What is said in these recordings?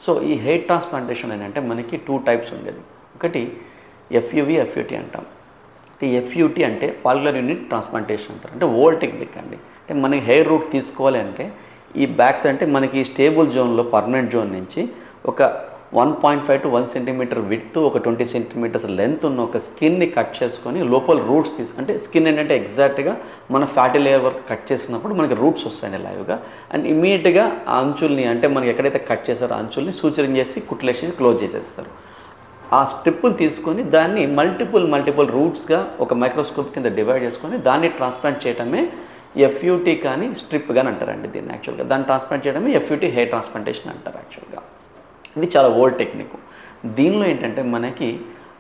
So ఈ hair transplantation ఏంటంటే మనకి 2 టైప్స్ ఉండేది. ఒకటి ఎఫ్యూవి, ఎఫ్యూటీ అంటాం. ఎఫ్యూటీ అంటే ఫాలిక్యులర్ యూనిట్ ట్రాన్స్ప్లాంటేషన్ అంటారు. అంటే ఓల్డ్ టెక్నిక్ అండి. అంటే మనకి హెయిర్ రూట్ తీసుకోవాలి అంటే ఈ బ్యాక్స్ అంటే మనకి స్టేబుల్ జోన్లో పర్మనెంట్ జోన్ నుంచి ఒక 1.5 to 1 సెంటీమీటర్ విడ్త్, ఒక 20 సెంటీమీటర్స్ లెంత్ ఉన్న ఒక స్కిన్ని కట్ చేసుకొని లోపల రూట్స్ అంటే స్కిన్ ఏంటంటే ఎగ్జాక్ట్గా మన ఫ్యాటీ లేయర్ వరకు కట్ చేసినప్పుడు మనకి రూట్స్ వస్తాయండి లైవ్గా. అండ్ ఇమీడియట్గా ఆ అంచుల్ని అంటే మనకి ఎక్కడైతే కట్ చేస్తారో ఆ అంచుల్ని సూచరింగ్ చేసి కుట్లేసి క్లోజ్ చేసేస్తారు. ఆ స్ట్రిప్ని తీసుకొని దాన్ని మల్టిపుల్ రూట్స్గా ఒక మైక్రోస్కోప్ కింద డివైడ్ చేసుకొని దాన్ని ట్రాన్స్ప్లాంట్ చేయడమే ఎఫ్యూటీ కానీ స్ట్రిప్ కానీ అంటారండి దీన్ని. యాక్చువల్గా దాన్ని ట్రాన్స్ప్లాంట్ చేయడమే ఎఫ్యూటీ హెయిర్ ట్రాన్స్ప్లాంటేషన్ అంటారు. యాక్చువల్గా ఇది చాలా ఓల్డ్ టెక్నిక్. దీనిలో ఏంటంటే మనకి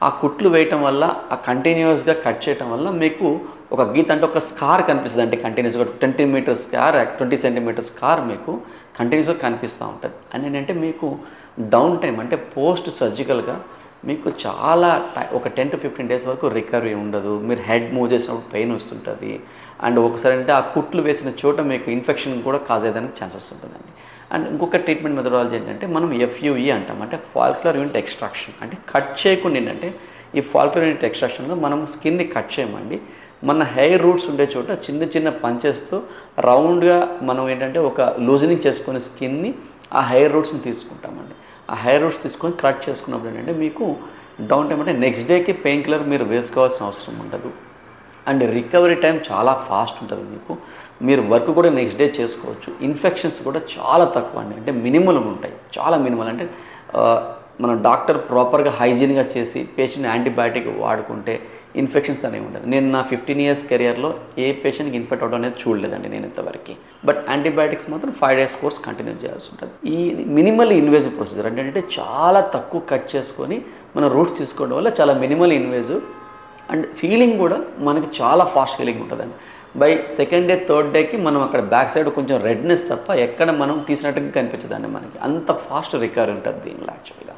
ఆ కుట్లు వేయటం వల్ల ఆ కంటిన్యూస్గా కట్ చేయటం వల్ల మీకు ఒక గీత అంటే ఒక స్కార్ కనిపిస్తుంది. అంటే కంటిన్యూస్గా 20 సెంటీమీటర్ స్కార్ మీకు కంటిన్యూస్గా కనిపిస్తూ ఉంటుంది. అండ్ ఏంటంటే మీకు డౌన్ టైం అంటే పోస్ట్ సర్జికల్గా మీకు చాలా ఒక 10 to 15 డేస్ వరకు రికవరీ ఉండదు. మీరు హెడ్ మూవ్ చేసినప్పుడు పెయిన్ వస్తుంటుంది. అండ్ ఒకసారి అంటే ఆ కుట్లు వేసిన చోట మీకు ఇన్ఫెక్షన్ కూడా కాజ్ అయ్యేదానికి ఛాన్సెస్ ఉంటుందండి. అండ్ ఇంకొక ట్రీట్మెంట్ మెథడాలజీ ఏంటంటే మనం ఎఫ్యూఈ అంటాం. అంటే ఫాలిక్యులర్ యూనిట్ ఎక్స్ట్రాక్షన్. అంటే కట్ చేయకుండా ఏంటంటే ఈ ఫాలిక్యులర్ యూనిట్ ఎక్స్ట్రాక్షన్లో మనం స్కిన్ని కట్ చేయమండి. మన హెయిర్ రూట్స్ ఉండే చోట చిన్న పంచెస్తో రౌండ్గా మనం ఏంటంటే ఒక లూజనింగ్ చేసుకునే స్కిన్ని ఆ హెయిర్ రూట్స్ని తీసుకుంటామండి. ఆ హెయిర్ రూట్స్ తీసుకొని కట్ చేసుకున్నప్పుడు ఏంటంటే మీకు డౌన్ టైం అంటే నెక్స్ట్ డేకి పెయిన్ కిల్లర్ మీరు వేసుకోవాల్సిన అవసరం ఉండదు. అండ్ రికవరీ టైం చాలా ఫాస్ట్ ఉంటుంది మీకు. మీరు వర్క్ కూడా నెక్స్ట్ డే చేసుకోవచ్చు. ఇన్ఫెక్షన్స్ కూడా చాలా తక్కువ అండి. అంటే మినిమల్ ఉంటాయి, చాలా మినిమల్. అంటే మనం డాక్టర్ ప్రాపర్గా హైజీన్గా చేసి పేషెంట్ యాంటీబయాటిక్ వాడుకుంటే ఇన్ఫెక్షన్స్ అనేవి ఉండదు. నేను నా 15 years కెరియర్లో ఏ పేషెంట్కి ఇన్ఫెక్ట్ అవడం అనేది చూడలేదండి నేను ఇంతవరకు. బట్ యాంటీబయాటిక్స్ మాత్రం 5 days కోర్స్ కంటిన్యూ చేయాల్సి ఉంటుంది. ఈ మినిమల్ ఇన్వేజివ్ ప్రొసీజర్ అంటే చాలా తక్కువ కట్ చేసుకొని మనం రూట్స్ తీసుకోవడం వల్ల చాలా మినిమల్ ఇన్వేజివ్ అండ్ ఫీలింగ్ కూడా మనకి చాలా ఫాస్ట్ ఫీలింగ్ ఉంటుందండి. బై సెకండ్ డే థర్డ్ డేకి మనం అక్కడ బ్యాక్ సైడ్ కొంచెం రెడ్నెస్ తప్ప ఎక్కడ మనం తీసినట్టుగా కనిపించదండి. మనకి అంత ఫాస్ట్ రికవరీ ఉంటుంది దీనిలో. యాక్చువల్గా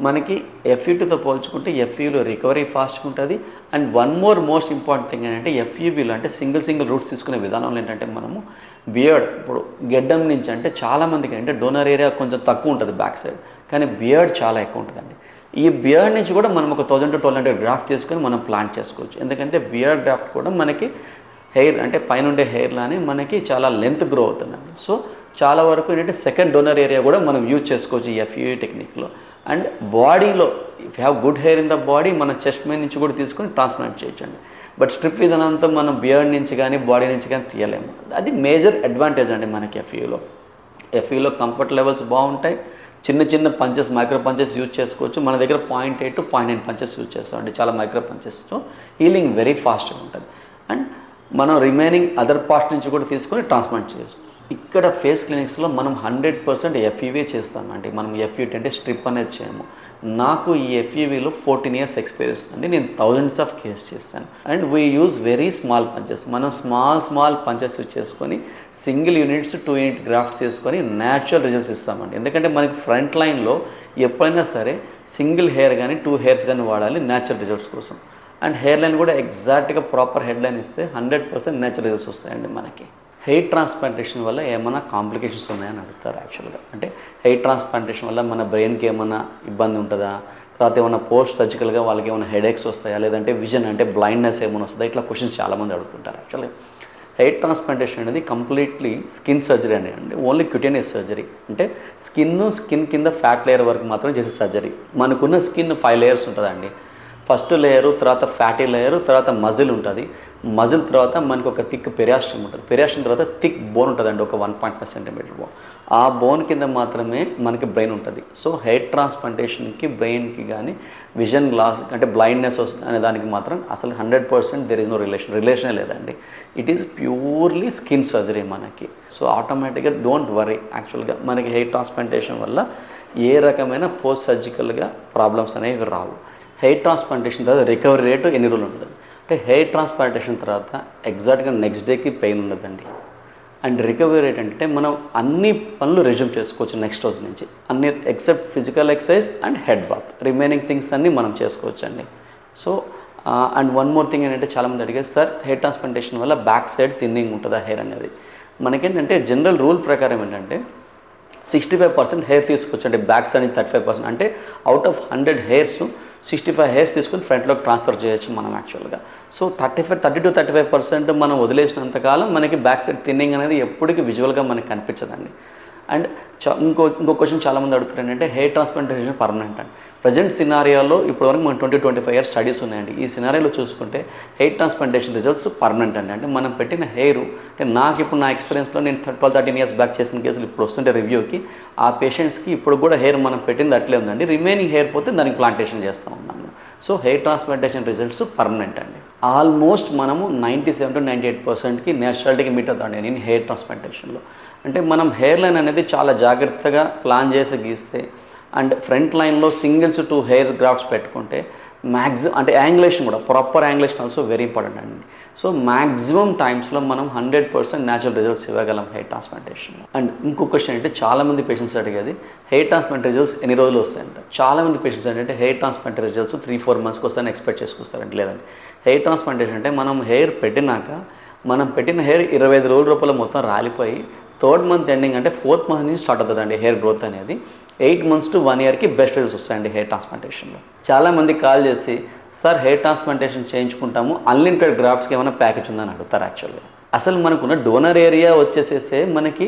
మనకి ఎఫ్యూటీతో పోల్చుకుంటే ఎఫ్యూలో రికవరీ ఫాస్ట్గా ఉంటుంది. And one most important thing ఏంటంటే ఎఫ్యూవీలో అంటే సింగిల్ రూట్స్ తీసుకునే విధానంలో ఏంటంటే మనము బియర్డ్ ఇప్పుడు గెడ్డం నుంచి అంటే చాలామందికి అంటే డోనర్ ఏరియా కొంచెం తక్కువ ఉంటుంది బ్యాక్ సైడ్, కానీ బియర్డ్ చాలా ఎక్కువ ఉంటుందండి. ఈ బియర్డ్ నుంచి కూడా మనం ఒక 1000 to 1200 గ్రాఫ్ట్ తీసుకొని మనం ప్లాంట్ చేసుకోవచ్చు. ఎందుకంటే బియర్డ్ గ్రాఫ్ట్ కూడా మనకి హెయిర్ అంటే పైనుండే హెయిర్లానే మనకి చాలా లెంత్ గ్రో అవుతుందండి. సో చాలా వరకు ఏంటంటే సెకండ్ డోనర్ ఏరియా కూడా మనం యూజ్ చేసుకోవచ్చు ఈ ఎఫ్యూఈ టెక్నిక్లో. అండ్ బాడీలో if have good hair in the body మన చెస్ట్ మీద నుంచి కూడా తీసుకొని ట్రాన్స్ప్లాంట్ చేయొచ్చండి. బట్ స్ట్రిప్ విధానంతో మనం బియర్డ్ నుంచి కానీ బాడీ నుంచి కానీ తీయలేము. అది మేజర్ అడ్వాంటేజ్ అండి మనకి ఎఫ్యూలో కంఫర్ట్ లెవెల్స్ బాగుంటాయి. చిన్న పంచెస్ మైక్రో పంచెస్ యూజ్ చేసుకోవచ్చు. మన దగ్గర 0.8 to 0.9 పంచెస్ యూజ్ చేస్తామండి. చాలా మైక్రో పంచెస్తో హీలింగ్ వెరీ ఫాస్ట్గా ఉంటుంది. అండ్ మనం రిమైనింగ్ అదర్ పార్ట్ నుంచి కూడా తీసుకొని ట్రాన్స్ప్లాంట్ చేసుకోవచ్చు. ఇక్కడ ఫేస్ క్లినిక్స్లో మనం 100% ఎఫ్యూవీ చేస్తామండి. మనం ఎఫ్యూటీ అంటే స్ట్రిప్ అనేది చేయము. నాకు ఈ ఎఫ్యూవీలో 14 years ఎక్స్పీరియన్స్ అండి. నేను థౌజండ్స్ ఆఫ్ కేస్ చేస్తాను. And we use very small punches. మనం స్మాల్ పంచెస్ యూజ్ చేసుకొని సింగిల్ యూనిట్స్ 2 unit గ్రాఫ్ట్స్ చేసుకొని న్యాచురల్ రిజల్ట్స్ ఇస్తామండి. ఎందుకంటే మనకి ఫ్రంట్ లైన్లో ఎప్పుడైనా సరే సింగిల్ హెయిర్ కానీ 2 hairs కానీ వాడాలి న్యాచురల్ రిజల్ట్స్ కోసం. అండ్ హెయిర్ లైన్ కూడా ఎగ్జాక్ట్గా ప్రాపర్ హెడ్ లైన్ ఇస్తే 100% న్యాచురల్ రిజల్ట్స్ వస్తాయండి మనకి. హెయిర్ ట్రాన్స్ప్లాంటేషన్ వల్ల ఏమైనా కాంప్లికేషన్స్ ఉన్నాయని అడుగుతారు యాక్చువల్గా. అంటే హెయిర్ ట్రాన్స్ప్లాంటేషన్ వల్ల మన బ్రెయిన్కి ఏమైనా ఇబ్బంది ఉంటుందా, తర్వాత ఏమైనా పోస్ట్ సర్జికల్గా వాళ్ళకి ఏమైనా హెడేక్స్ వస్తాయా, లేదంటే విజన్ అంటే బ్లైండ్నెస్ ఏమైనా వస్తుందా, ఇట్లా క్వశ్చన్స్ చాలామంది అడుగుతుంటారు. యాక్చువల్గా హెయిర్ ట్రాన్స్ప్లాంటేషన్ అనేది కంప్లీట్లీ స్కిన్ సర్జరీ అండి. Only cutaneous surgery. అంటే స్కిన్ కింద ఫ్యాట్ లేయర్ వరకు మాత్రం చేసే సర్జరీ. మనకున్న స్కిన్ 5 layers ఉంటుందండి. ఫస్ట్ లేయరు, తర్వాత ఫ్యాటీ లేయరు, తర్వాత మజిల్ ఉంటుంది. మజిల్ తర్వాత మనకి ఒక థిక్ పెరియాస్ట్రమ్ ఉంటుంది. పెరియాస్ట్రమ్ తర్వాత థిక్ బోన్ ఉంటుందండి, ఒక 1.5 centimeter బోన్. ఆ బోన్ కింద మాత్రమే మనకి బ్రెయిన్ ఉంటుంది. సో హెయిర్ ట్రాన్స్ప్లాంటేషన్కి బ్రెయిన్కి కానీ విజన్ లాస్ అంటే బ్లైండ్నెస్ వస్తుంది అనే దానికి మాత్రం అసలు 100% దెర్ ఇస్ నో రిలేషనే లేదండి. It is purely skin surgery మనకి. సో ఆటోమేటిక్గా డోంట్ వరీ. యాక్చువల్గా మనకి హెయిర్ ట్రాన్స్ప్లాంటేషన్ వల్ల ఏ రకమైన పోస్ట్ సర్జికల్గా ప్రాబ్లమ్స్ అనేవి రావు. హెయిర్ ట్రాన్స్ప్లాంటేషన్ తర్వాత రికవరీ రేటు ఎన్ని రోజులు ఉంటుంది అంటే హెయిర్ ట్రాన్స్ప్లాంటేషన్ తర్వాత ఎగ్జాక్ట్గా నెక్స్ట్ డేకి పెయిన్ ఉండదండి. అండ్ రికవరీ రేట్ అంటే మనం అన్ని పనులు రెజ్యూమ్ చేసుకోవచ్చు నెక్స్ట్ రోజు నుంచి, అన్ని except physical exercise and head bath. Remaining things అన్నీ మనం చేసుకోవచ్చు అండి. So and one more thing ఏంటంటే చాలామంది అడిగారు, సార్ హెయిర్ ట్రాన్స్ప్లాంటేషన్ వల్ల బ్యాక్ సైడ్ థిన్నింగ్ ఉంటుందా హెయిర్ అనేది. మనకేంటంటే జనరల్ రూల్ ప్రకారం ఏంటంటే 65% హెయిర్ తీసుకోవచ్చు. అంటే బ్యాక్ సైడ్ నుంచి 35%, అంటే అవుట్ ఆఫ్ 100 హెయిర్స్ 65 హెయిర్స్ తీసుకుని ఫ్రంట్లోకి ట్రాన్స్ఫర్ చేయొచ్చు మనం యాక్చువల్గా. సో 30-35% మనం వదిలేసినంతకాలం మనకి బ్యాక్ సైడ్ థిన్నింగ్ అనేది ఎప్పటికీ విజువల్గా మనకి కనిపించదండి. అండ్ ఇంకో క్వశ్చన్ చాలామంది అడుగుతారు ఏంటంటే హెయిర్ ట్రాన్స్ప్లాంటేషన్ పర్మనెంట్ అండి. ప్రజెంట్ సినారియోలో ఇప్పటివరకు మనకు 20-25 ఇయర్స్ స్టడీస్ ఉన్నాయండి. ఈ సినారియోలో చూసుకుంటే హెయిర్ ట్రాన్స్ప్లాంటేషన్ రిజల్ట్స్ పర్మనెంట్ అండి. అంటే మనం పెట్టిన హెయిర్, అంటే నాకు ఇప్పుడు నా ఎక్స్పీరియన్స్లో నేను 12-13 ఇయర్స్ బ్యాక్ చేసిన కేసులు ఇప్పుడు వస్తుంటే రివ్యూకి ఆ పేషెంట్స్కి ఇప్పుడు కూడా హెయిర్ మనం పెట్టింది అట్లే ఉందండి. రిమైనింగ్ హెయిర్ పోతే దానికి ప్లాంటేషన్ చేస్తూ ఉన్నాము. So hair transplantation results permanent అండి. ఆల్మోస్ట్ మనము 97-98%కి నేచురాలిటీకి మీట్ అవుతామండి నేను హెయిర్ ట్రాన్స్ప్లాంటేషన్లో. అంటే మనం హెయిర్ లైన్ అనేది చాలా జాగ్రత్తగా ప్లాన్ చేసి గీస్తే అండ్ ఫ్రంట్ లైన్లో సింగిల్స్ 2 హెయిర్ గ్రాఫ్ట్స్ పెట్టుకుంటే మ్యాక్సిమం, అంటే యాంగులేషన్ కూడా proper angulation also very important అండి. సో మ్యాక్సిమం టైమ్స్లో మనం 100% న్యాచురల్ రిజల్ట్స్ ఇవ్వగలం హెయిర్ ట్రాన్స్ప్లాంటేషన్లో. అండ్ ఇంకొక క్వశ్చన్ అంటే చాలామంది పేషెంట్స్ అడిగేది హెయిర్ ట్రాన్స్ప్లాంట్ రిజల్ట్స్ ఎన్ని రోజులు వస్తాయంట. చాలామంది పేషెంట్స్ ఏంటంటే హెయిర్ ట్రాన్స్ప్లాంట్ రిజల్ట్స్ 3-4 మంత్స్కి వస్తాయని ఎక్స్పెక్ట్ చేసుకొస్తారండి. లేదండి, హెయిర్ ట్రాన్స్ప్లాంటేషన్ అంటే మనం హెయిర్ పెట్టినాక మనం పెట్టిన హెయిర్ 25 రోజుల లోపల మొత్తం రాలిపోయి 3rd మంత్ ఎండింగ్ అంటే 4th మంత్ నుంచి స్టార్ట్ అవుతుందండి హెయిర్ గ్రోత్ అనేది. 8 months to 1 yearకి బెస్ట్ రిజల్ట్స్ వస్తాయండి హెయిర్ ట్రాన్స్ప్లాంటేషన్లో. చాలామంది కాల్ చేసి సార్ హెయిర్ ట్రాన్స్ప్లాంటేషన్ చేయించుకుంటాము, అన్లిమిటెడ్ గ్రాఫ్ట్స్కి ఏమైనా ప్యాకేజ్ ఉందని అడుగుతారు. యాక్చువల్గా అసలు మనకున్న డోనర్ ఏరియా వచ్చేసేసే మనకి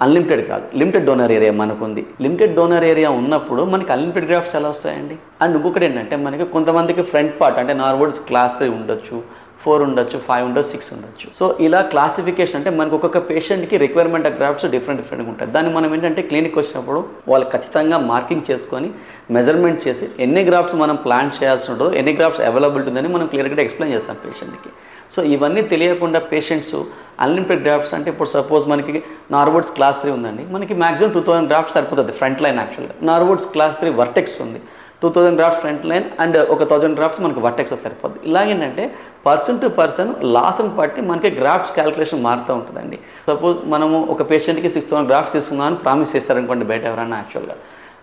అన్లిమిటెడ్ కాదు, లిమిటెడ్ డోనర్ ఏరియా మనకుంది. లిమిటెడ్ డోనర్ ఏరియా ఉన్నప్పుడు మనకి అన్లిమిటెడ్ గ్రాఫ్ట్స్ ఎలా వస్తాయండి? అండ్ ఇంకొకటి ఏంటంటే మనకి కొంతమందికి ఫ్రంట్ పార్ట్ అంటే నార్మల్స్ క్లాస్ 3 ఉండొచ్చు, 4 ఉండొచ్చు, 5 ఉండొచ్చు, 6 ఉండొచ్చు. సో ఇలా క్లాసిఫికేషన్ అంటే మనకు ఒక్కొక్క పేషెంట్కి రిక్వైర్మెంట్ ఆఫ్ గ్రాఫ్ట్స్ డిఫరెంట్గా ఉంటాయి. దాన్ని మనం ఏంటంటే క్లినిక్ వచ్చినప్పుడు వాళ్ళు ఖచ్చితంగా మార్కింగ్ చేసుకొని మెజర్మెంట్ చేసి ఎన్ని గ్రాఫ్ట్స్ మనం ప్లాన్ చేయాల్సి ఉంటుందో, ఎన్ని గ్రాఫ్ట్స్ అవైలబిలిటీ ఉందని మనం క్లియర్గా ఎక్స్ప్లెయిన్ చేస్తాం పేషెంట్కి. సో ఇవన్నీ తెలియకుండా పేషెంట్స్ అన్లిమిటెడ్ గ్రాఫ్ట్స్ అంటే ఇప్పుడు సపోజ్ మనకి నార్వుడ్స్ క్లాస్ 3 ఉందండి, మనకి మ్యాక్సిమం 2000 గ్రాఫ్ట్స్ సరిపోతుంది ఫ్రంట్ లైన్. యాక్చువల్గా నార్వుడ్స్ క్లాస్ 3 వర్టెక్స్ ఉంది, 2000 గ్రాఫ్ట్స్ ఫ్రంట్ లైన్ అండ్ ఒక 1000 గ్రాఫ్ట్స్ మనకి వర్టెక్స్ సరిపోద్ది. ఇలాగేంటంటే పర్సన్ టు పర్సన్ లాస్ని బట్టి మనకి గ్రాఫ్ట్స్ క్యాలిక్యులేషన్ మారుతూ ఉంటుందండి. సపోజ్ మనము ఒక పేషెంట్కి 6000 గ్రాఫ్ట్స్ తీసుకుందామని ప్రామిస్ చేస్తారనుకోండి బయట ఎవరన్నా యాక్చువల్గా,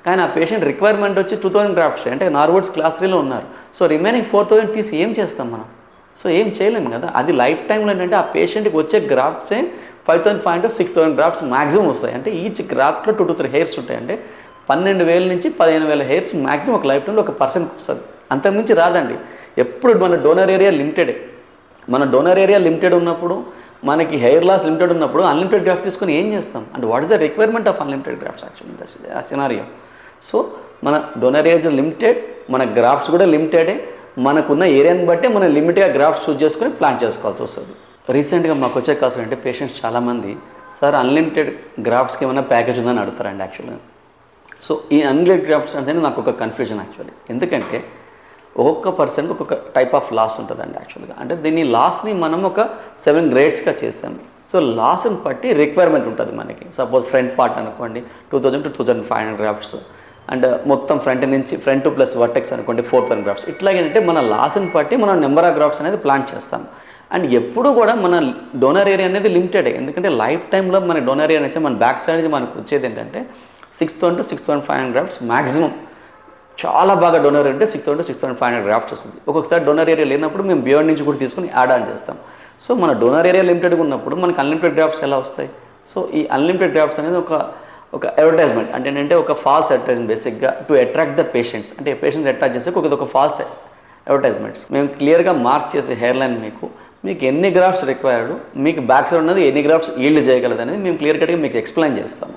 కానీ ఆ పేషెంట్ రిక్వైర్మెంట్ వచ్చి 2000 గ్రాఫ్ట్స్ అంటే నార్వుడ్స్ క్లాస్ 3లో ఉన్నారు. సో రిమైనింగ్ 4000 తీసి ఏం చేస్తాం మనం? సో ఏం చేయలేము కదా. అది లైఫ్ టైంలో ఏంటంటే ఆ పేషెంట్కి వచ్చే గ్రాఫ్ట్సే 5500-6000 గ్రాఫ్ట్స్ మ్యాక్సిమం వస్తాయి. అంటే ఈచ్ గ్రాఫ్ట్లో 2-3 హెయిర్స్ ఉంటాయి. అంటే 12,000 నుంచి 15,000 హెయిర్స్ మ్యాక్సిమం ఒక లైఫ్ టైంలో ఒక పర్సన్కి వస్తుంది, అంతకుమించి రాదండి. ఎప్పుడు మన డోనర్ ఏరియా లిమిటెడే. మన డోనర్ ఏరియా లిమిటెడ్ ఉన్నప్పుడు, మనకి హెయిర్ లాస్ లిమిటెడ్ ఉన్నప్పుడు అన్లిమిటెడ్ గ్రాఫ్ట్ తీసుకొని ఏం చేస్తాం? అంటే what is the requirement of unlimited grafts actually ఆ సినారియో. సో మన డోనర్ ఏరియా లిమిటెడ్, మన గ్రాఫ్ట్స్ కూడా లిమిటెడే. మనకున్న ఏరియాని బట్టి మనం లిమిట్గా గ్రాఫ్ట్స్ చూస్ చేసుకొని ప్లాన్ చేసుకోవాల్సి వస్తుంది. రీసెంట్గా మాకు వచ్చే కాసులు అంటే పేషెంట్స్ చాలామంది సార్ అన్లిమిటెడ్ గ్రాఫ్ట్స్కి ఏమైనా ప్యాకేజ్ ఉందని అడుగుతారండి యాక్చువల్గా. సో ఈ అన్లిమిటెడ్ గ్రాఫ్ట్స్ అంటే నాకు ఒక కన్ఫ్యూజన్ యాక్చువల్లీ. ఎందుకంటే ఒక్కొక్క పర్సన్కి ఒక్కొక్క టైప్ ఆఫ్ లాస్ ఉంటుందండి యాక్చువల్గా. అంటే దీన్ని లాస్ని మనం ఒక 7 గ్రేడ్స్గా చేస్తాము. సో లాస్ని బట్టి రిక్వైర్మెంట్ ఉంటుంది మనకి. సపోజ్ ఫ్రంట్ పార్ట్ అనుకోండి 2000-2500 గ్రాఫ్ట్స్, అండ్ మొత్తం ఫ్రంట్ నుంచి ఫ్రంట్ ప్లస్ వర్టెక్స్ అనుకోండి 4000 గ్రాఫ్ట్స్. ఇట్లాగేంటే మన లాస్ని బట్టి మనం నెంబర్ ఆఫ్ గ్రాఫ్ట్స్ అనేది ప్లాన్ చేస్తాం. అండ్ ఎప్పుడు కూడా మన డోనర్ ఏరియా అనేది లిమిటెడే. ఎందుకంటే లైఫ్ టైంలో మన డోనర్ ఏరియా నుంచి మన బ్యాక్ సైడ్ నుంచి మనకు వచ్చేది ఏంటంటే 6000-6500 గ్రాఫ్ట్స్ మ్యాక్సిమం. చాలా బాగా డోనర్ అంటే 6000-6500 గ్రాఫ్ట్స్ వస్తుంది. ఒక్కొక్కసారి డోనర్ ఏరియా లేనప్పుడు మేము బియాండ్ నుంచి కూడా తీసుకుని యాడ్ ఆన్ చేస్తాం. సో మన డోనర్ ఏరియా లిమిటెడ్గా ఉన్నప్పుడు మనకు అన్లిమిటెడ్ గ్రాఫ్ట్స్ ఎలా వస్తాయి? సో ఈ అన్లిమిటెడ్ గ్రాఫ్ట్స్ అనేది ఒక అడ్వర్టైజ్మెంట్, అంటే ఏంటంటే ఒక ఫాల్స్ అడ్వర్టైజ్మెంట్ బేసిక్గా టు అట్రాక్ట్ ద పేషెంట్స్. అంటే పేషెంట్స్ అట్రాక్ట్ చేస్తే ఒక ఫాల్స్ అడ్వర్టైజ్మెంట్స్. మేము క్లియర్గా మార్క్ చేసే హెయిర్ లైన్ మీకు ఎన్ని గ్రాఫ్ట్స్ రిక్వైర్డ్, మీకు బ్యాక్ సైడ్ ఉన్నది ఎన్ని గ్రాఫ్ట్స్ ఈల్డ్ చేయగలదు అనేది మేము క్లియర్ కట్గా మీకు ఎక్స్ప్లెయిన్ చేస్తాము.